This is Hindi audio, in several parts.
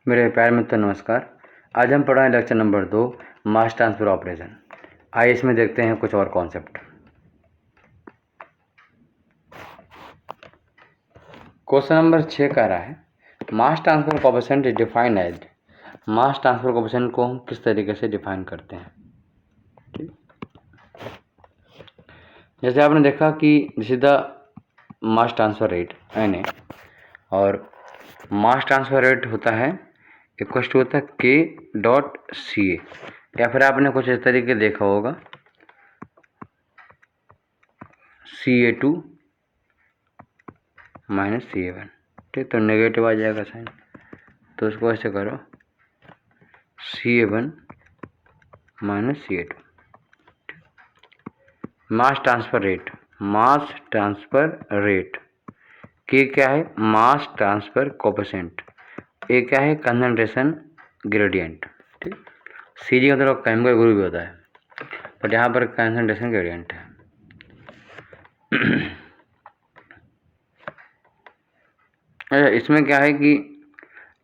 मेरे प्यारे मित्रों नमस्कार। आज हम पढ़ रहे हैं lecture number 2 mass transfer operation. आइए इसमें देखते हैं कुछ और कॉन्सेप्ट। क्वेश्चन नंबर 6 कह रहा है mass transfer coefficient is defined as. Mass transfer coefficient को हम किस तरीके से डिफाइन करते हैं। ठीक, जैसे आपने देखा कि this is the mass transfer rate NA और मास ट्रांसफर रेट होता है इक्वल टू होता है K.CA या फिर आपने कुछ इस तरीके देखा होगा CA2 माइनस CA1। ठीक, तो नेगेटिव आ जाएगा साइन, तो उसको ऐसे करो CA1 minus CA2। Mass transfer rate के क्या है, मास ट्रांसफर कोएफिशिएंट, ए क्या है, कंसंट्रेशन ग्रेडियंट। ठीक, CG का मतलब केमिकल ग्रुप भी होता है, बट यहाँ पर कंसंट्रेशन ग्रेडियंट है। अच्छा, इसमें क्या है कि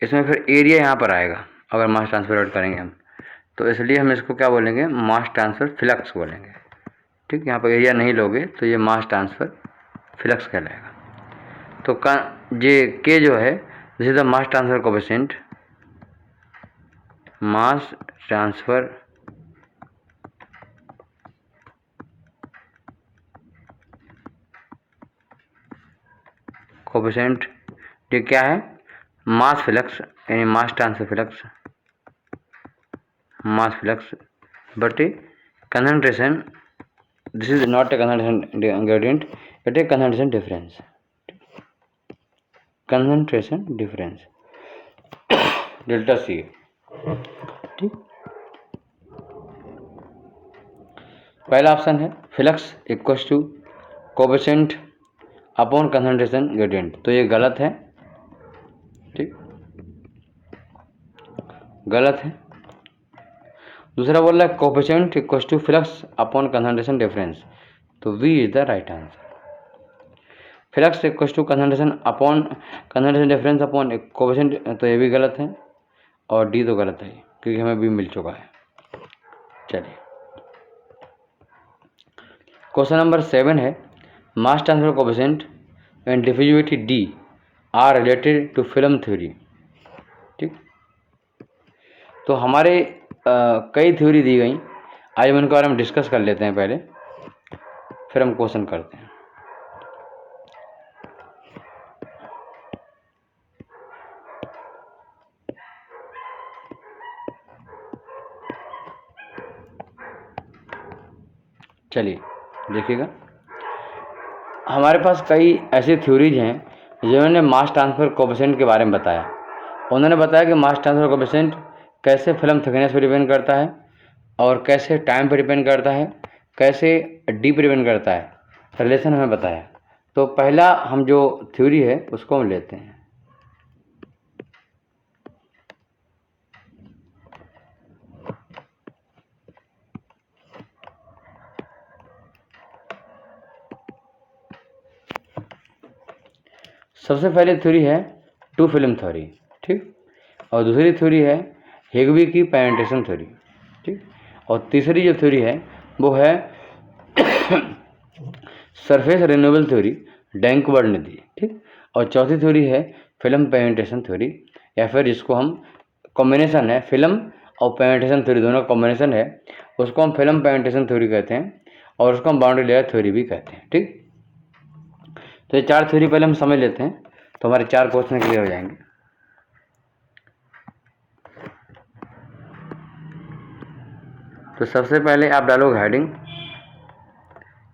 इसमें फिर एरिया यहाँ पर आएगा अगर मास ट्रांसफर रेट करेंगे हम, तो इसलिए हम इसको क्या बोलेंगे, मास ट्रांसफर फ्लक्स बोलेंगे। ठीक, यहाँ पर एरिया नहीं लोगे तो ये मास ट्रांसफर फ्लक्स कहलाएगा। तो ये के जो है this is the mass transfer coefficient, mass transfer coefficient, ये क्या है, मास फ्लक्स यानी mass transfer flux, mass flux but a concentration, this is not a concentration gradient, it a concentration difference, concentration difference delta C। ठीक, पहला ऑप्शन है flux equal to coefficient upon concentration gradient, तो ये गलत है। ठीक, गलत है। दूसरा बोल रहा है coefficient equal to flux upon concentration difference, तो V is the right answer. Flux equal to concentration upon concentration difference upon coefficient, तो ये भी गलत है, और D तो गलत है क्योंकि हमें B मिल चुका है। चलिए, क्वेश्चन नंबर 7 है mass transfer coefficient and diffusivity D are related to film theory. ठीक, तो हमारे कई थ्योरी दी गई, आज हम उनके बारे में डिस्कस कर लेते हैं पहले, फिर हम क्वेश्चन करते हैं। चलिए देखिएगा, हमारे पास कई ऐसी थ्योरीज हैं जिन्होंने मास ट्रांसफर कोएफिशिएंट के बारे में बताया। उन्होंने बताया कि मास ट्रांसफर कोएफिशिएंट कैसे फिल्म थिकनेस पर डिपेंड करता है, और कैसे टाइम पर डिपेंड करता है, कैसे D पर डिपेंड करता है, रिलेशन हमें बताया। तो पहला हम जो थ्योरी है उसको हम लेते हैं। सबसे पहले थ्योरी है टू फिल्म थ्योरी। ठीक, और दूसरी थ्योरी है हिग्बी की पेनिट्रेशन थ्योरी। ठीक, और तीसरी जो थ्योरी है वो है सरफेस रिन्यूएबल थ्योरी, डैंकवर्ड ने दी। ठीक, और चौथी थ्योरी है फिल्म पेनिट्रेशन थ्योरी, या फिर जिसको हम कॉम्बिनेशन है फिल्म और पेनिट्रेशन थ्योरी, दोनों कॉम्बिनेशन है, उसको हम फिल्म पेनिट्रेशन थ्योरी कहते हैं, और उसको हम बाउंड्री लेयर थ्योरी भी कहते हैं। ठीक, तो ये चार थ्योरी पहले हम समझ लेते हैं, तो हमारे 4 क्वेश्चन क्लियर हो जाएंगे। तो सबसे पहले आप डालोगे हेडिंग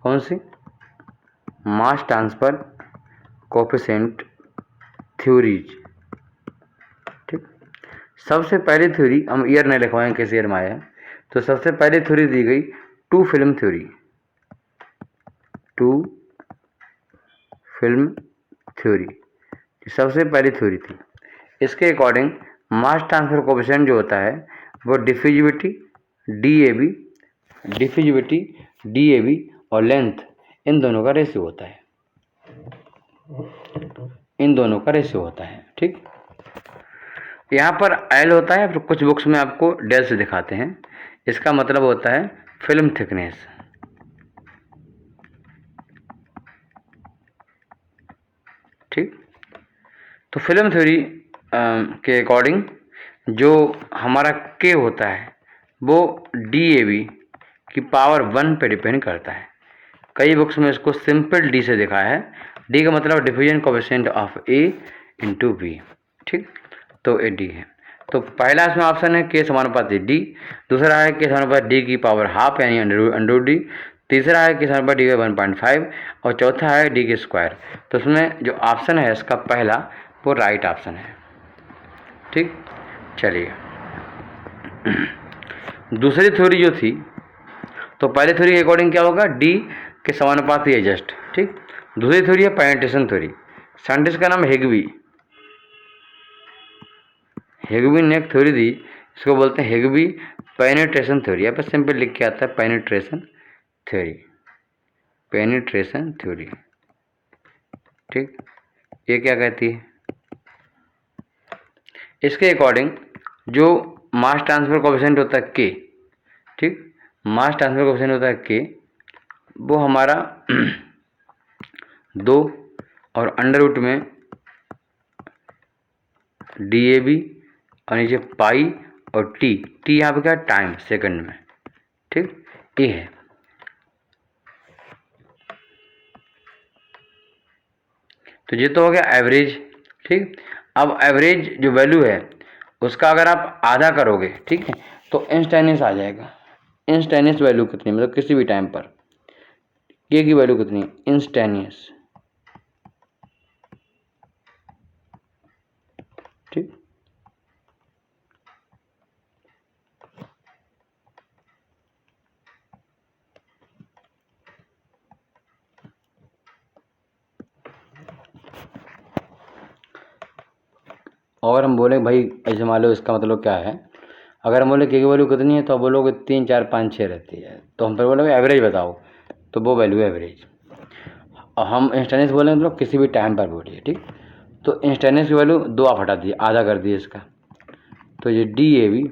कौन सी, मास ट्रांसफर कोएफिशिएंट थ्योरीज। ठीक, सबसे पहली थ्योरी, हम ईयर नहीं लिखवाएंगे किस ईयर में आया है, तो सबसे पहली थ्योरी दी गई two film theory, two film theory सबसे पहली थ्योरी थी। इसके अकॉर्डिंग मास ट्रांसफर कोएफिशिएंट जो होता है वो डिफ्यूजिविटी DAB और लेंथ, इन दोनों का रेशियो होता है, इन दोनों का रेशियो होता है। ठीक, यहाँ पर एल होता है, फिर कुछ बुक्स में आपको डेल से दिखाते हैं। इसका मतलब होता है फिल्म थिकनेस। ठीक, तो फिल्म थ्योरी के अकॉर्डिंग जो हमारा के होता है वो DAB की पावर 1 पे डिपेंड करता है। कई बुक्स में इसको सिंपल डी से दिखाया है। डी का मतलब diffusion coefficient of A into B. ठीक, तो ए डी है। तो पहला इसमें ऑप्शन है के समानुपाती डी, दूसरा है के समानुपाती डी की पावर हाफ यानी अंडर डी, तीसरा है के समानुपाती डी का 1.5 और चौथा है डी के स्क्वायर। तो उसमें जो ऑप्शन है इसका पहला वो राइट ऑप्शन है। ठीक, चलिए दूसरी थ्योरी जो थी, तो पहले थ्योरी के अकॉर्डिंग क्या होगा, डी के समानुपाती है जस्ट। ठीक, दूसरी थ्योरी है पेनिट्रेशन थ्योरी। साइंटिस्ट का नाम हिग्बी। हिग्बी ने एक थ्योरी दी, इसको बोलते हैं हिग्बी पेनिट्रेशन थ्योरी। यहाँ पर सिंपल लिख के आता है पेनिट्रेशन थ्योरी, पेनिट्रेशन थ्योरी। ठीक, ये क्या कहती है, इसके अकॉर्डिंग जो मास ट्रांसफर कोएफिशिएंट होता है के, ठीक, मास ट्रांसफर कोएफिशिएंट होता है के, वो हमारा 2 और अंडर रूट में DAB और नीचे पाई और टी यहाँ पे क्या टाइम सेकंड में। ठीक, ये है। तो ये तो हो गया एवरेज। ठीक, अब एवरेज जो वैल्यू है उसका अगर आप आधा करोगे, ठीक है, तो इंस्टेंटेनियस आ जाएगा। इंस्टेंटेनियस वैल्यू कितनी, मतलब किसी भी टाइम पर के की वैल्यू कितनी, इंस्टेंटेनियस। ठीक, और हम बोले भाई ऐसे मान लो इसका मतलब क्या है, अगर हम बोले के की वैल्यू कितनी है तो आप बोलोगे 3 4 5 6 रहती है, तो हम फिर बोलोगे एवरेज बताओ, तो वो वैल्यू है एवरेज। और हम इंस्टेंटेनियस बोलेंगे मतलब किसी भी टाइम पर बोलिए। ठीक, तो इंस्टेंटेनियस की वैल्यू 2 आप हटा दिए, आधा कर दिए इसका, तो ये DAB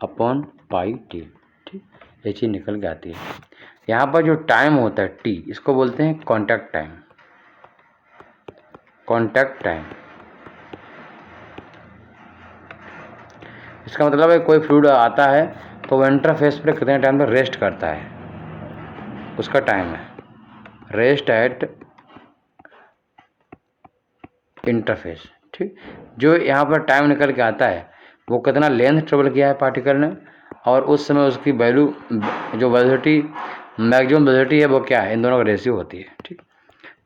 अपॉन पाई टी। ठीक, ये चीज़ निकल के आती है। यहाँ पर जो टाइम होता है टी, इसको बोलते हैं कॉन्टैक्ट टाइम। कॉन्टैक्ट टाइम, इसका मतलब है कोई फ्लूइड आता है तो वो इंटरफेस पर कितने टाइम तक रेस्ट करता है, उसका टाइम है रेस्ट एट इंटरफेस। ठीक, जो यहाँ पर टाइम निकल के आता है वो कितना लेंथ ट्रेवल किया है पार्टिकल ने, और उस समय उसकी वैल्यू जो वेलोसिटी मैक्सिमम वेलोसिटी है वो क्या है, इन दोनों का रेशियो होती है। ठीक,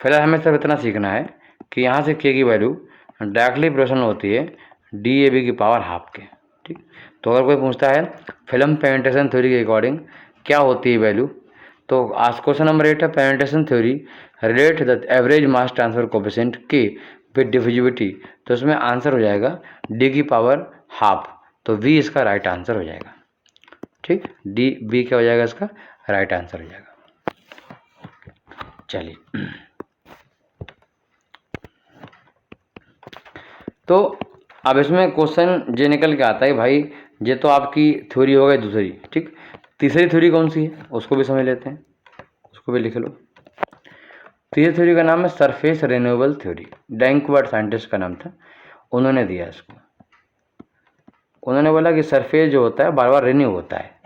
फिलहाल हमें सिर्फ इतना सीखना है कि यहाँ से के की वैल्यू डायरेक्टली प्रोपोर्शनल होती है DAB की पावर हाफ के। ठीक, तो अगर कोई पूछता है फिल्म पेनिट्रेशन थ्योरी के अकॉर्डिंग क्या होती है वैल्यू, तो आज क्वेश्चन नंबर 8 है penetration theory relate the average mass transfer coefficient के विद डिफ्यूजिविटी। तो इसमें आंसर हो जाएगा डी की पावर हाफ, तो वी इसका राइट आंसर हो जाएगा। ठीक, डी बी क्या हो जाएगा, इसका राइट आंसर हो जाएगा। चलिए, तो अब इसमें क्वेश्चन ये निकल के आता है भाई, ये तो आपकी थ्योरी हो गई दूसरी। ठीक, तीसरी थ्योरी कौन सी है उसको भी समझ लेते हैं, उसको भी लिख लो। तीसरी थ्योरी का नाम है सरफेस रिन्यूएबल थ्योरी। डैंकवर्ड साइंटिस्ट का नाम था, उन्होंने दिया इसको। उन्होंने बोला कि सरफेस जो होता है बार बार रिन्यू होता है,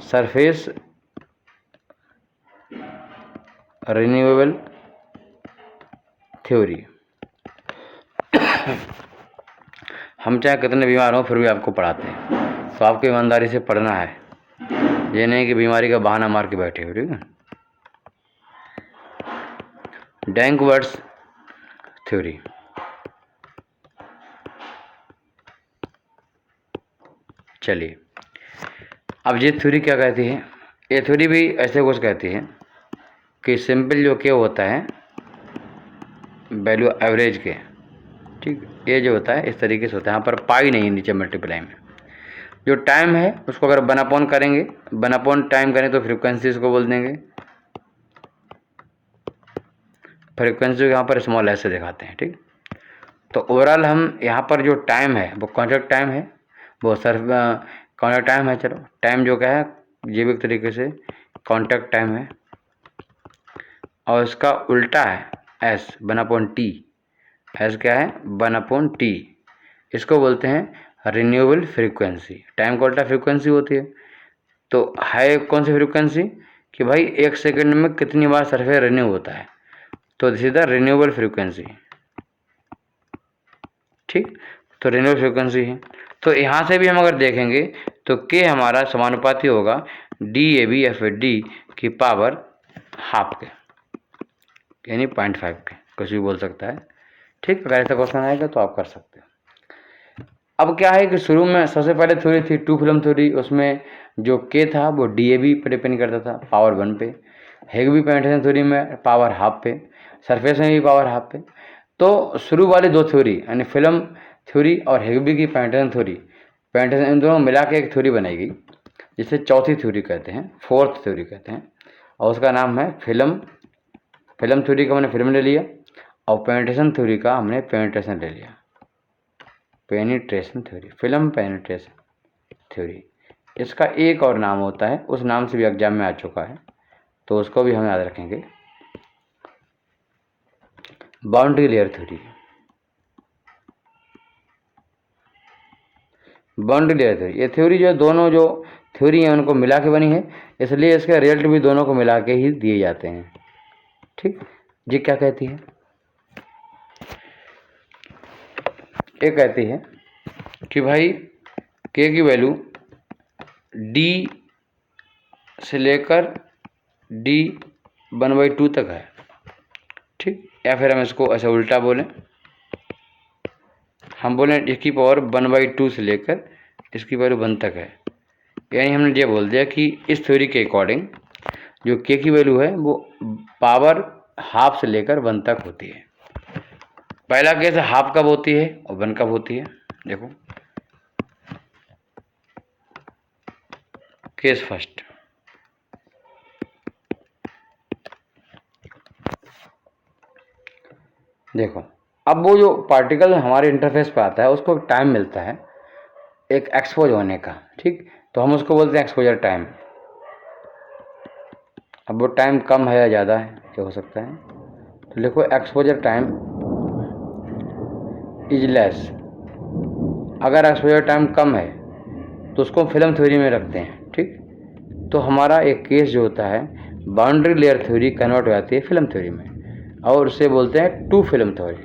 सरफेस रिन्यूएबल थ्योरी। हम चाहे कितने बीमार हों फिर भी आपको पढ़ाते हैं, तो आपको ईमानदारी से पढ़ना है, ये नहीं कि बीमारी का बहाना मार के बैठे हो। ठीक है, डैंकवर्ड्स थ्योरी। चलिए, अब ये थ्योरी क्या कहती है, ये थ्योरी भी ऐसे कुछ कहती है कि सिंपल जो क्या होता है वैल्यू एवरेज के, ठीक, ये जो होता है इस तरीके से होता है, यहाँ पर पाई नहीं नीचे मल्टीप्लाई में। जो टाइम है उसको अगर 1 अपॉन करेंगे, 1 अपॉन टाइम करें तो फ्रीक्वेंसी इसको बोल देंगे, फ्रीक्वेंसी को यहाँ पर स्मॉल एस से दिखाते हैं। ठीक, तो ओवरऑल हम यहाँ पर जो टाइम है वो कॉन्टैक्ट टाइम है, वो सर कॉन्टैक्ट टाइम है। चलो टाइम जो क्या है जैविक तरीके से कॉन्टैक्ट टाइम है, और इसका उल्टा है एस 1/T। एस क्या है 1/T। इसको बोलते हैं रिन्यूएबल फ्रीक्वेंसी। टाइम का उल्टा फ्रीक्वेंसी होती है। तो है कौन सी फ्रीक्वेंसी कि भाई 1 सेकंड में कितनी बार सरफेस रिन्यू होता है, तो this is the renewable frequency. ठीक, तो रिन्यूएबल फ्रीक्वेंसी है। तो यहाँ से भी हम अगर देखेंगे तो के हमारा समानुपाती होगा DAB या फिर D की पावर हाफ के, यानी 0.5 के, कुछ भी बोल सकता है। ठीक, अगर ऐसा क्वेश्चन आएगा तो आप कर सकते हो। अब क्या है कि शुरू में सबसे पहले थ्योरी थी टू फिल्म थ्योरी, उसमें जो के था वो DAB पर डिपेंड करता था पावर 1 पे, हेगबी पेनिट्रेशन थ्योरी में पावर हाफ पे, सरफेस में भी पावर हाफ पे। तो शुरू वाली दो थ्योरी यानी फिल्म थ्योरी और हेगबी की पेनिट्रेशन थ्योरी, पेनिट्रेशन इन दोनों मिला के एक थ्योरी बनाई गई जिसे चौथी थ्योरी कहते हैं, फोर्थ थ्योरी कहते हैं, और उसका नाम है फिल्म थ्योरी का हमने फिल्म ले लिया, और पेनिट्रेशन थ्योरी का हमने पेनिट्रेशन ले लिया, penetration theory, film penetration theory. इसका एक और नाम होता है, उस नाम से भी एग्जाम में आ चुका है, तो उसको भी हम याद रखेंगे, boundary layer theory. Boundary layer theory, ये थ्योरी जो दोनों जो थ्योरी हैं उनको मिला के बनी है, इसलिए इसके रिजल्ट भी दोनों को मिला के ही दिए जाते हैं। ठीक, ये क्या कहती है, ये कहती है कि भाई के की वैल्यू D से लेकर D1/2 तक है। ठीक, या फिर हम इसको ऐसे उल्टा बोलें, हम बोलें इसकी पावर 1/2 से लेकर इसकी पावर 1 तक है। यानी हमने ये बोल दिया कि इस थ्योरी के अकॉर्डिंग जो के की वैल्यू है वो पावर हाफ से लेकर 1 तक होती है। पहला केस हाफ कब होती है और 1 कब होती है, देखो केस फर्स्ट। देखो अब वो जो पार्टिकल हमारे इंटरफेस पे आता है उसको टाइम मिलता है एक एक्सपोज होने का। ठीक, तो हम उसको बोलते हैं एक्सपोजर टाइम। अब वो टाइम कम है या ज़्यादा है क्या हो सकता है, तो लिखो एक्सपोजर टाइम इज लेस। अगर एक्सपोजर टाइम कम है तो उसको फिल्म थ्योरी में रखते हैं। ठीक, तो हमारा एक केस जो होता है बाउंड्री लेयर थ्योरी कन्वर्ट हो जाती है फिल्म थ्योरी में, और उसे बोलते हैं two film theory.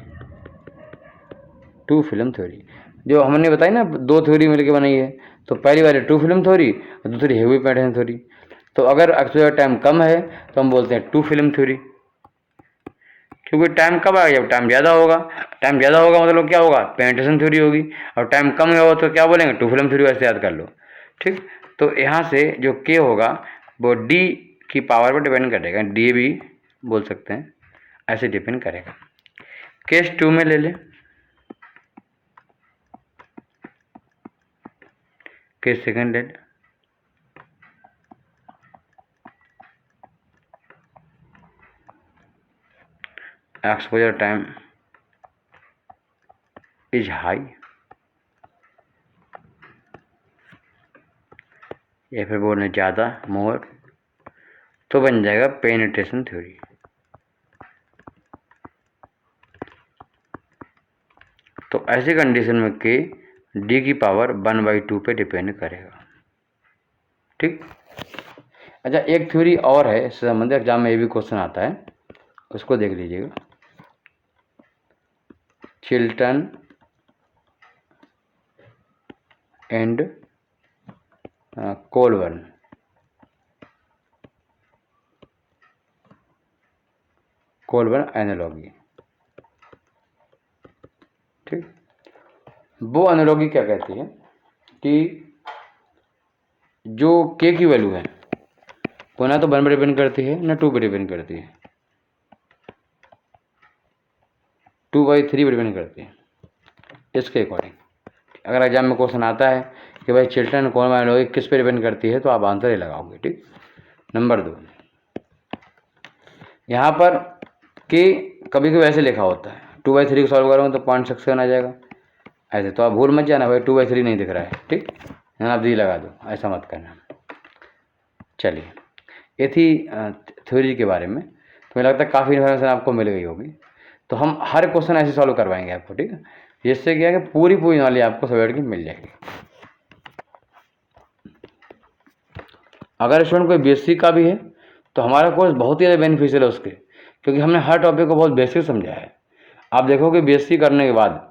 Two film theory जो हमने बताई ना, दो थ्योरी मिलकर बनाई है, तो पहली वाली टू फिल्म थ्योरी और दूसरी हेवी पेनिट्रेशन थ्योरी। तो अगर एक्सपोजर टाइम कम है तो हम बोलते हैं टू फिल्म थ्योरी, क्योंकि टाइम कब आएगा जब टाइम ज़्यादा होगा। टाइम ज़्यादा होगा मतलब क्या होगा, पेनिट्रेशन थ्योरी होगी, और टाइम कम होगा तो क्या बोलेंगे, टू फिल्म थ्योरी। ऐसे याद कर लो। ठीक, तो यहाँ से जो के होगा वो D की पावर पर डिपेंड करेगा, डी भी बोल सकते हैं, ऐसे डिपेंड करेगा। केस 2 में ले लें, केस सेकंड ले लें। एक्सपोजर टाइम इज हाई, या फिर बोलने ज़्यादा मोर, तो बन जाएगा पेनिट्रेशन थ्योरी। तो ऐसी कंडीशन में के D की पावर 1/2 पे डिपेंड करेगा। ठीक, अच्छा एक थ्योरी और है इससे संबंधित, एग्जाम में ये भी क्वेश्चन आता है, उसको देख लीजिएगा। Chilton and Colburn, analogy. ठीक, वो एनालॉजी क्या कहती है कि जो के की वैल्यू है वो ना तो 1 पर डिपेंड करती है ना 2 पर डिपेंड करती है, 2/3 पर डिपेंड करती है। इसके अकॉर्डिंग अगर एग्जाम में क्वेश्चन आता है कि भाई चिल्टन कोलबर्न एनालॉजी किस पे डिपेंड करती है, तो आप आंसर ही लगाओगे। ठीक, नंबर 2, यहाँ पर के कभी कभी ऐसे लिखा होता है 2/3 को सॉल्व करोगे तो 0.67 आ जाएगा। ऐसे तो आप भूल मत जाना भाई 2/3 नहीं दिख रहा है, ठीक, यहाँ आप दी लगा दो, ऐसा मत करना। चलिए, ये थी थ्योरी के बारे में। तो मुझे लगता है काफ़ी इन्फॉर्मेशन आपको मिल गई होगी। तो हम हर क्वेश्चन ऐसे सॉल्व करवाएंगे आपको, ठीक है, जिससे क्या है कि पूरी नॉलेज आपको सब्जेक्ट की मिल जाएगी। अगर स्टूडेंट कोई बीएससी का भी है तो हमारा कोर्स बहुत ही ज़्यादा बेनिफिशियल है उसके, क्योंकि हमने हर टॉपिक को बहुत बेसिक समझा है। आप देखोगे बीएससी करने के बाद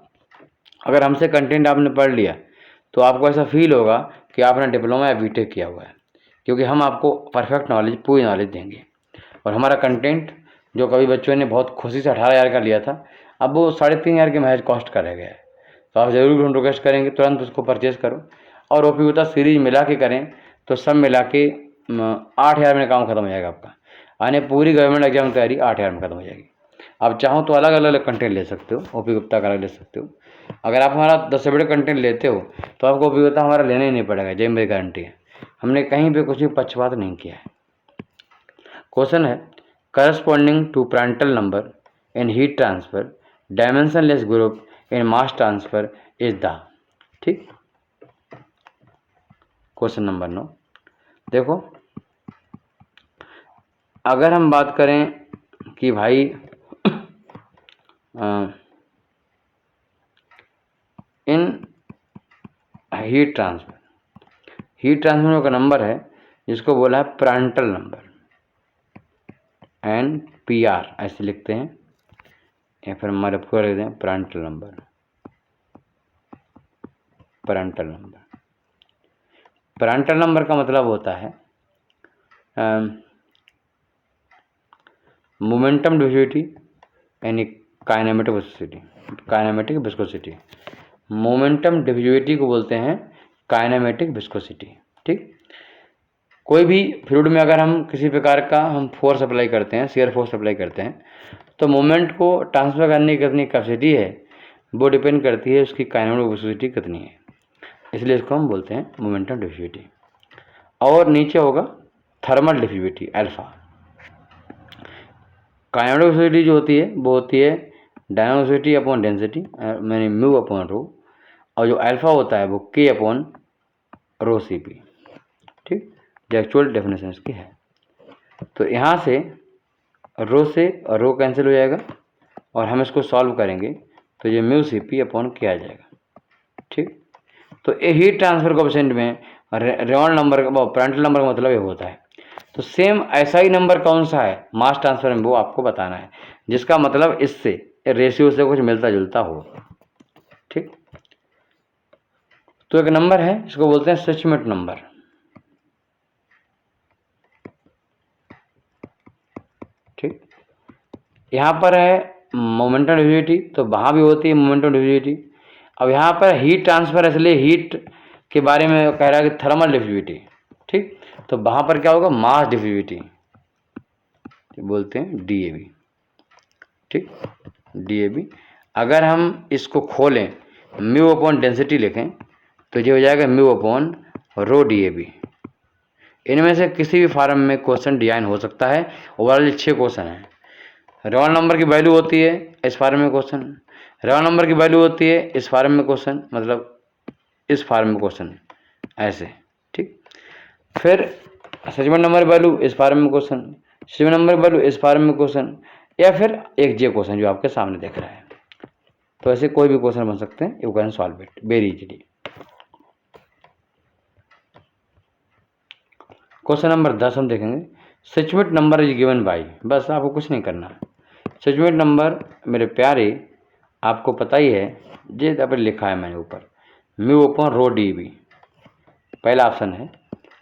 अगर हमसे कंटेंट आपने पढ़ लिया तो आपको ऐसा फील होगा कि आपने डिप्लोमा या बीटेक किया हुआ है, क्योंकि हम आपको परफेक्ट नॉलेज, पूरी नॉलेज देंगे। और हमारा कंटेंट जो कभी बच्चों ने बहुत खुशी से 18,000 का लिया था, अब वो 3,500 के महज कॉस्ट का रह गया है। तो आप ज़रूर हम रिक्वेस्ट करेंगे तुरंत उसको परचेज़ करो। और ओपीयूता सीरीज मिला के करें तो सब मिला के 8,000 में काम खत्म हो जाएगा आपका। यानी पूरी गवर्नमेंट एग्जाम तैयारी 8,000 में खत्म हो जाएगी। आप चाहो तो अलग अलग कंटेंट ले सकते हो, ओपी गुप्ता का अलग ले सकते हो। अगर आप हमारा 10 से बड़े कंटेंट लेते हो तो आपको ओपी गुप्ता हमारा लेना ही नहीं पड़ेगा, ये मेरी गारंटी है। हमने कहीं पे कुछ भी पक्षपात नहीं किया है। क्वेश्चन है, corresponding to Prandtl number in heat transfer dimensionless group in mass transfer is the, ठीक। क्वेश्चन नंबर 9 देखो, अगर हम बात करें कि भाई इन हीट ट्रांसफर का नंबर है जिसको बोला है प्रांटल नंबर, NPR ऐसे लिखते हैं, या फिर हमारे पूरा लिखते हैं प्रांटल नंबर। प्रांटल नंबर का मतलब होता है मोमेंटम डिफ्यूजिविटी यानी काइनेमेटिक विस्कोसिटी। मोमेंटम डिफ्यूजिविटी को बोलते हैं काइनेमेटिक विस्कोसिटी, ठीक। कोई भी फ्लूइड में अगर हम किसी प्रकार का हम फोर्स अप्लाई करते हैं, शियर फोर्स अप्लाई करते हैं, तो मोमेंट को ट्रांसफर करने की कितनी कैपेसिटी है वो डिपेंड करती है उसकी काइनेमेटिक विस्कोसिटी कितनी है, इसलिए इसको हम बोलते हैं मोमेंटम डिफ्यूजिविटी। और नीचे होगा thermal diffusivity, alpha. Kinematic viscosity जो होती है वो होती है डायनामिक विस्कोसिटी अपॉन डेंसिटी, मैंने म्यू अपॉन रो, और जो अल्फा होता है वो के अपॉन रो CP, ठीक। जो एक्चुअल डेफिनेशन इसकी है। तो यहाँ से रो से रो कैंसिल हो जाएगा और हम इसको सॉल्व करेंगे तो ये म्यू CP अपॉन के आ जाएगा, ठीक। तो ये हीट ट्रांसफर कोएफिशिएंट में रेनॉल्ड्स नंबर का, प्रांटल नंबर का मतलब ये होता है। तो सेम ऐसा ही नंबर कौन सा है मास ट्रांसफर में वो आपको बताना है, जिसका मतलब इससे रेशियो से कुछ मिलता जुलता हो, ठीक। तो एक नंबर है इसको बोलते हैं सचमेट नंबर, ठीक। यहाँ पर है मोमेंटम डिफ्यूजिविटी, तो वहाँ भी होती है मोमेंटम डिफ्यूजिविटी। अब यहाँ पर हीट ट्रांसफर, इसलिए हीट के बारे में कह रहा है कि थर्मल डिफ्यूजिविटी, ठीक। तो वहाँ पर क्या होगा, मास डिफ्यूजिविटी बोलते हैं DAB, ठीक, DAB। अगर हम इसको खोलें म्यू अपॉन डेंसिटी लिखें तो ये हो जाएगा म्यू अपॉन रो DAB। इनमें से किसी भी फॉर्म में क्वेश्चन डिजाइन हो सकता है। ओवरऑल 6 क्वेश्चन हैं। रेनॉल्ड्स नंबर की वैल्यू होती है इस फॉर्म में क्वेश्चन, रेनॉल्ड्स नंबर की वैल्यू होती है इस फॉर्म में क्वेश्चन, मतलब इस फॉर्म में क्वेश्चन ऐसे, ठीक। फिर सचमेट नंबर वैल्यू इस फॉर्म में क्वेश्चन, सचमेट नंबर वैल्यू इस फॉर्म में क्वेश्चन, या फिर एक जे क्वेश्चन जो आपके सामने दिख रहा है। तो ऐसे कोई भी क्वेश्चन बन सकते हैं, you can solve it very easily. Question number 10 हम देखेंगे, सचमेट नंबर इज गिवन बाई, बस आपको कुछ नहीं करना। सचमेट नंबर मेरे प्यारे आपको पता ही है, ये यहाँ पर लिखा है मैंने ऊपर, म्यू अपॉन रो DB। पहला ऑप्शन है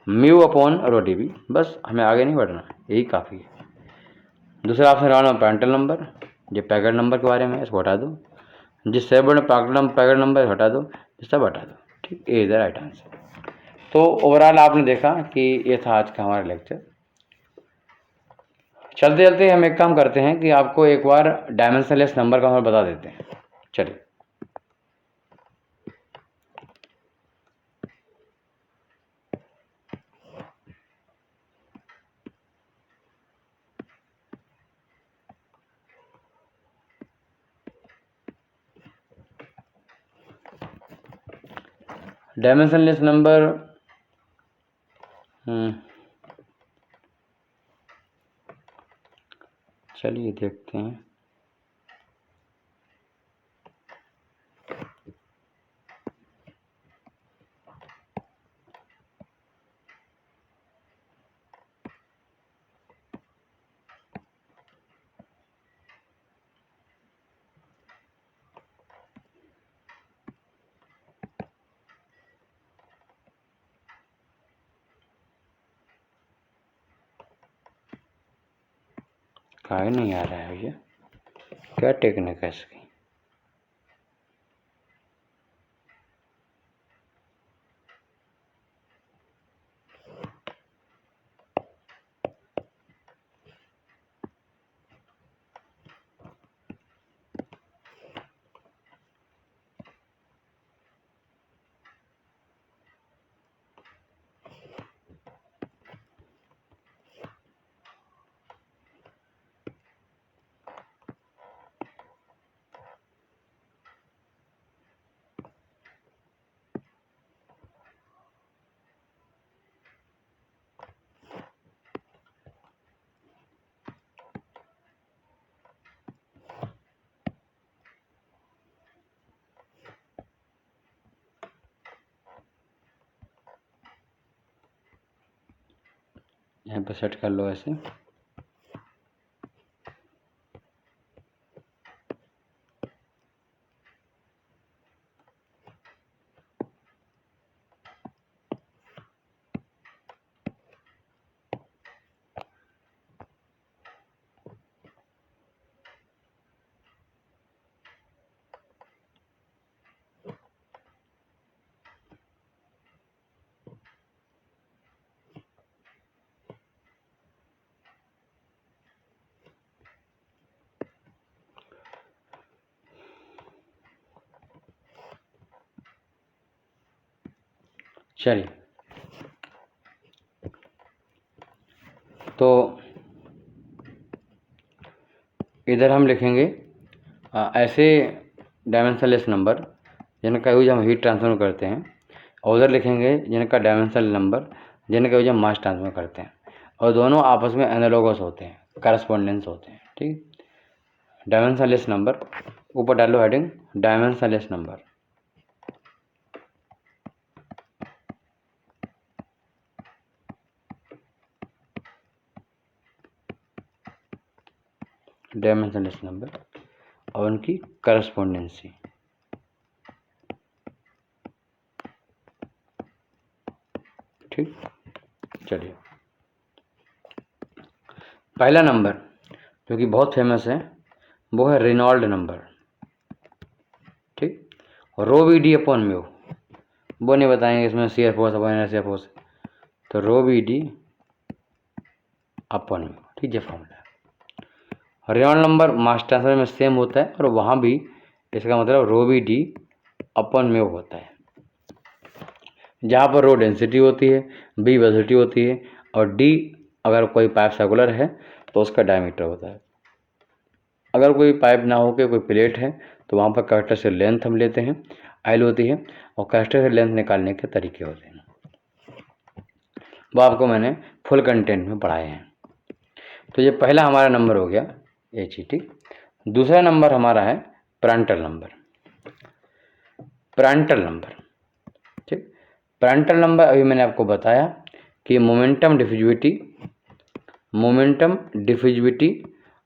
म्यू अपॉन रो DB, बस हमें आगे नहीं बढ़ना, यही काफ़ी है। दूसरा ऑप्शन रेनॉल्ड्स प्रांटल नंबर, ये पैकेट नंबर के बारे में, इसको हटा दो। जिस सेवन पैकेट नंबर हटा दो, ये सब हटा दो, ठीक। ये इज द राइट आंसर। तो ओवरऑल आपने देखा कि ये था आज का हमारा लेक्चर। चलते चलते हम एक काम करते हैं कि आपको एक बार डायमेंशनलेस नंबर का हम बता देते हैं। चलिए, डायमेंशनलेस नंबर चलिए देखते हैं। काहे नहीं आ रहा है भैया, क्या टेक्निक है इसकी। यहाँ पर सेट कर लो ऐसे। चलिए, तो इधर हम लिखेंगे ऐसे डायमेंशनलेस नंबर जिनका यूज हम हीट ट्रांसफर में करते हैं, और उधर लिखेंगे जिनका डायमेंशनल नंबर जिनका यूज हम मास ट्रांसफर करते हैं, और दोनों आपस में एनालॉगस होते हैं, करस्पॉन्डेंस होते हैं। ठीक, डायमेंशनलेस नंबर, ऊपर डालो heading dimensionless number. Dimensionless number और उनकी करस्पॉन्डेंसी। ठीक, चलिए, पहला नंबर जो कि बहुत फेमस है वो है रेनॉल्ड नंबर। ठीक, rho V D upon mu, वो नहीं बताएंगे इसमें C F O upon energy force, तो rho V D upon mu. ठीक है, formula. Reynold number mass transfer में सेम होता है, और वहाँ भी इसका मतलब rho V D upon mu होता है, जहाँ पर रो डेंसिटी होती है, बी वेलोसिटी होती है, और डी अगर कोई पाइप सर्कुलर है तो उसका डायमीटर होता है। अगर कोई पाइप ना हो के कोई प्लेट है तो वहाँ पर कैरेक्टर से लेंथ हम लेते हैं, एल होती है, और कैरेक्टर से लेंथ निकालने के तरीके होते हैं, वो आपको मैंने फुल कंटेंट में पढ़ाए हैं। तो ये पहला हमारा नंबर हो गया एच ई। ठीक, दूसरा नंबर हमारा है प्रांटल नंबर। प्रांटल नंबर, ठीक, प्रांटल नंबर अभी मैंने आपको बताया कि मोमेंटम डिफ्यूजिविटी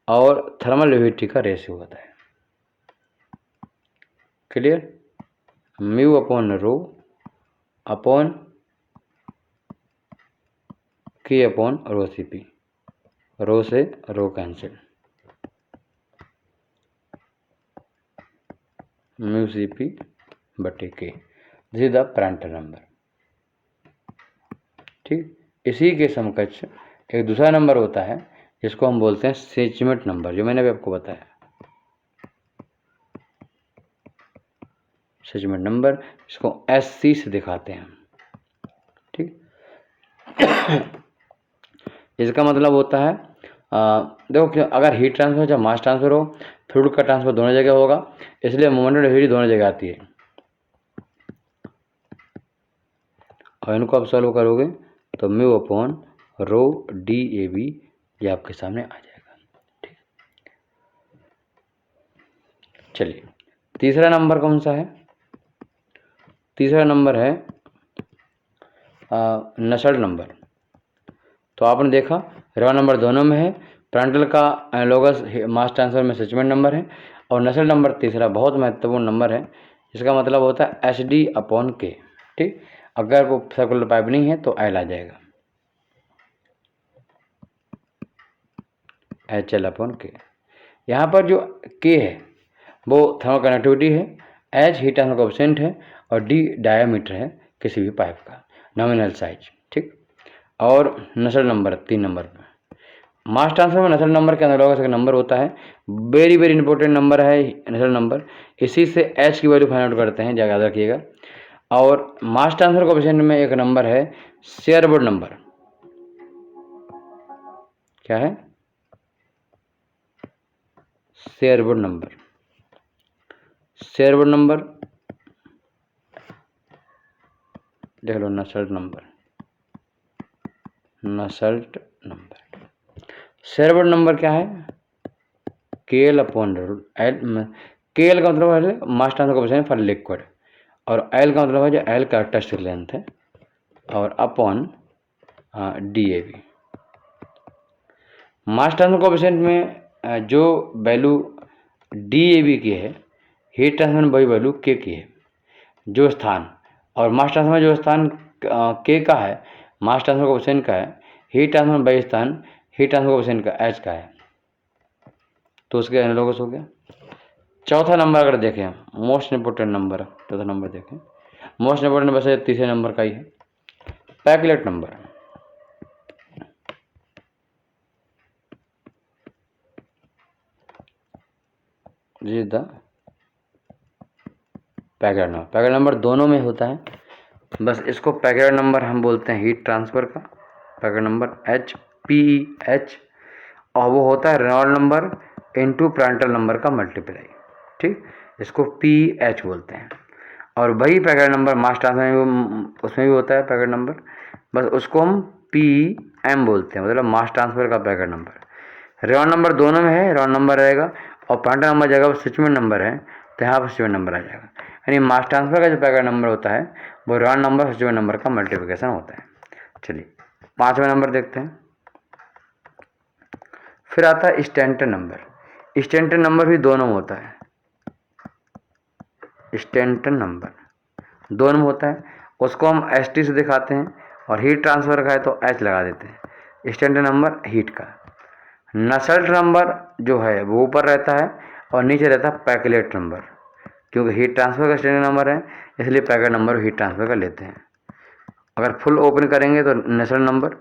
और थर्मल लिविडिटी का रेशियो होता है। Clear, mu upon rho upon के अपॉन रो सी पी, रो से रो कैंसिल, म्यू सी पी बटे के, this is the Prandtl number. ठीक, इसी के समकक्ष एक दूसरा नंबर होता है जिसको हम बोलते हैं सेचमेंट नंबर, जो मैंने अभी आपको बताया, सेचमेंट नंबर, इसको एस सी से दिखाते हैं। ठीक, इसका मतलब होता है देखो, अगर हीट ट्रांसफर या मास ट्रांसफर हो, फ्लूइड का ट्रांसफर दोनों जगह होगा, इसलिए मोमेंटम डिफ्यूजिविटी दोनों जगह आती है। और इनको आप सॉल्व करोगे तो mu upon rho D A B ये आपके सामने आ जाएगा। ठीक, चलिए तीसरा नंबर कौन सा है? तीसरा नंबर है नसल्ट नंबर। तो आपने देखा रॉ नंबर दोनों में है, प्रांटल का एनालोगस मास ट्रांसफर में सचमेंट नंबर है, और नसल्ट नंबर तीसरा बहुत महत्वपूर्ण नंबर है, इसका मतलब होता है एच डी अपॉन के। ठीक, अगर वो सर्कुलर पाइप नहीं है तो एल आ जाएगा, एच एल अपॉन के। यहाँ पर जो के है वो थर्मल कंडक्टिविटी है, एच हीट ट्रांसफर कोएफिशिएंट है, और डी डायामीटर है किसी भी पाइप का, नॉमिनल साइज। ठीक, और नसल्ट नंबर 3 नंबर पर मास ट्रांसफर में नसल्ट नंबर के एनालोगस एक नंबर होता है, वेरी वेरी इंपॉर्टेंट नंबर है नसल्ट नंबर, इसी से एच की वैल्यू फाइंड आउट करते हैं, याद रखिएगा। और मास ट्रांसफर कोएफिशिएंट में एक नंबर है शेयरवुड नंबर। क्या है? शेयरवुड नंबर। शेयरवुड नंबर देख लो, Nusselt number, Nusselt number. Sherwood number क्या है? K L upon L. K L का मतलब है mass transfer coefficient for liquid, और एल का मतलब है जो एल कैरेक्टरिस्टिक लेंथ है, और upon D A B. Mass transfer coefficient में जो वैल्यू डी ए बी की है, हीट ट्रांसफर में वही वैल्यू के की है, जो स्थान, और मास ट्रांसफर में जो स्थान के का है, मास ट्रांसफर कोएफिशिएंट का है, हीट ट्रांसफर में वही स्थान हीट ट्रांसफर कोएफिशिएंट का एच का है, तो उसके एनालोगस हो गया। चौथा नंबर अगर देखें, मोस्ट इंपोर्टेंट नंबर, चौथा नंबर देखें, मोस्ट इंपोर्टेंट वैसे तीसरे नंबर का ही है, पैकलेट नंबर। जी the packet number, packet number दोनों में होता है, बस इसको पैकेट नंबर हम बोलते हैं हीट ट्रांसफ़र का, Peclet number H P H, और वो होता है Reynold number into Prandtl number का मल्टीप्लाई। ठीक, इसको पी एच बोलते हैं। और वही पैकेट नंबर मास ट्रांसफर में उसमें भी होता है पैकेट नंबर, बस उसको हम पी एम बोलते हैं, मतलब मास ट्रांसफ़र का पैकेट नंबर। रेनॉल्ड नंबर दोनों में है, रेनॉल्ड नंबर रहेगा, और प्रांटल नंबर जगह पर सचमेंट नंबर है तो यहाँ पर सचमेंट नंबर आ जाएगा। यानी मास ट्रांसफर का जो पैकेट नंबर होता है वो रेनॉल्ड नंबर सचमेंट नंबर का मल्टीप्लिकेशन होता है। चलिए 5वां नंबर देखते हैं। फिर आता है स्टैंटन नंबर। स्टैंटन नंबर भी दोनों में होता है, स्टैंटन नंबर दोनों में होता है, उसको हम एस टी से दिखाते हैं, और हीट ट्रांसफर का है तो एच लगा देते हैं। स्टैंटन नंबर हीट का। नसल्ट नंबर जो है वो ऊपर रहता है और नीचे रहता है पैकलेट नंबर, क्योंकि हीट ट्रांसफर का स्टैंडर्ड नंबर है इसलिए पैकेट नंबर हीट ट्रांसफर का लेते हैं। अगर फुल ओपन करेंगे तो Nusselt number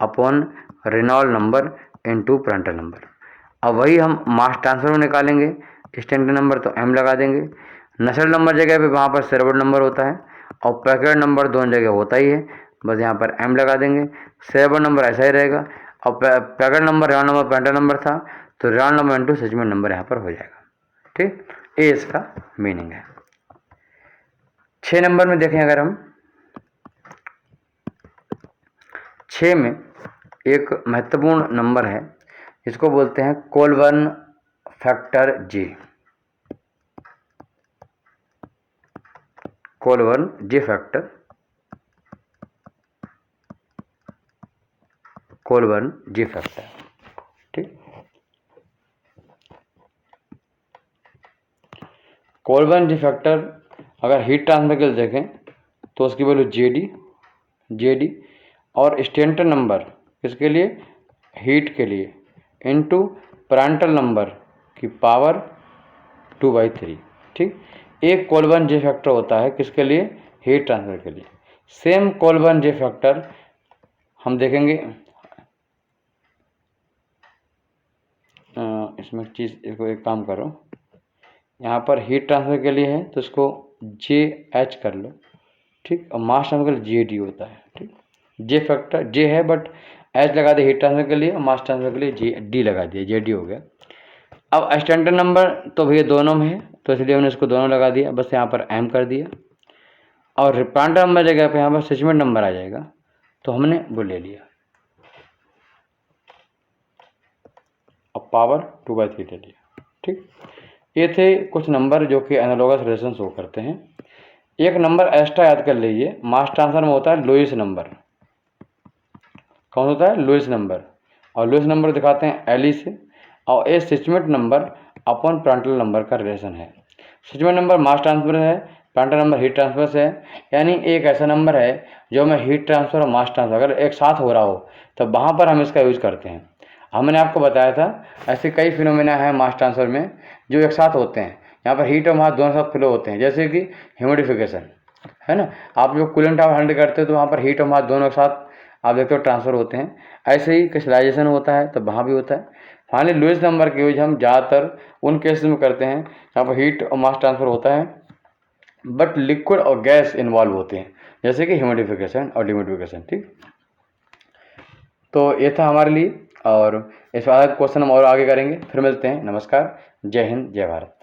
upon Reynold number into Prandtl number. अब वही हम मास ट्रांसफर में निकालेंगे स्टैंडर्ड नंबर तो एम लगा देंगे, नसल्ट नंबर जगह पे वहाँ पर शेयरवुड नंबर होता है, और पैकेट नंबर दोनों जगह होता ही है, बस यहाँ पर एम लगा देंगे। शेयरवुड नंबर ऐसा ही रहेगा, और Peclet number Reynold number Prandtl number था तो Reynold number into Schmidt number यहाँ पर हो जाएगा। ठीक, ये इसका मीनिंग है। 6 नंबर में देखें, अगर हम 6 में एक महत्वपूर्ण नंबर है, इसको बोलते हैं कोलबर्न फैक्टर जे। कोलबर्न जे फैक्टर, कोलबर्न जे फैक्टर। ठीक, कोलबर्न जे फैक्टर अगर हीट ट्रांसफर के लिए देखें तो उसकी वैल्यू जेडी, और स्टैंटन नंबर किसके लिए? हीट के लिए, इनटू प्रांटल नंबर की पावर 2/3। ठीक, एक कोलबर्न जे फैक्टर होता है किसके लिए? हीट ट्रांसफर के लिए। सेम कोलबर्न जे फैक्टर हम देखेंगे, इसमें चीज़ इसको एक काम करो, यहाँ पर हीट ट्रांसफर के लिए है तो इसको जे एच कर लो। ठीक, और मास ट्रांसफर के लिए जे डी होता है। ठीक, जे फैक्टर जे है बट एच लगा दिया हीट ट्रांसफर के लिए, और मास ट्रांसफर के लिए जे डी लगा दिया, जे डी हो गया। अब स्टैंडर्ड नंबर तो भैया दोनों में है तो इसलिए हमने इसको दोनों लगा दिया, बस यहाँ पर एम कर दिया। और प्रांटल नंबर जगह पे यहाँ पर सेचमेंट नंबर आ जाएगा, तो हमने वो ले लिया। अब पावर 2/3 ले लिया। ठीक, ये थे कुछ नंबर जो कि एनालॉगस रिलेशन शो करते हैं। एक नंबर एक्स्ट्रा याद कर लीजिए, मास ट्रांसफर में होता है लोइस नंबर। कौन होता है? Lewis number. और लोइस नंबर दिखाते हैं एल से, और ये Schmidt number upon Prandtl number का रिलेशन है। सेचमेंट नंबर मास ट्रांसफर है, प्रांटल नंबर हीट ट्रांसफर से है। यानी एक ऐसा नंबर है जो में हीट ट्रांसफर और मास ट्रांसफर अगर एक साथ हो रहा हो तो वहाँ पर हम इसका यूज करते हैं। हमने आपको बताया था ऐसे कई फिनोमेना हैं मास ट्रांसफर में जो एक साथ होते हैं। यहाँ पर हीट और मास दोनों साथ फ्लो होते हैं, जैसे कि ह्यूमिडिफिकेशन है ना। आप जो कूलेंट आप हैंडल करते हो तो वहाँ पर हीट और मास दोनों के साथ आप देखते हो ट्रांसफर होते हैं। ऐसे ही क्रिस्टलाइजेशन होता है तो वहाँ भी होता है। फाइनली लुईस नंबर की यूज हम ज़्यादातर उन केसेस में करते हैं जहाँ पर हीट और मास ट्रांसफर होता है बट लिक्विड और गैस इन्वॉल्व होते हैं, जैसे कि ह्यूमिडिफिकेशन और डिह्यूमिडिफिकेशन। ठीक, तो ये था हमारे लिए, और इस बात क्वेश्चन हम और आगे करेंगे। फिर मिलते हैं। नमस्कार, जय हिंद, जय भारत।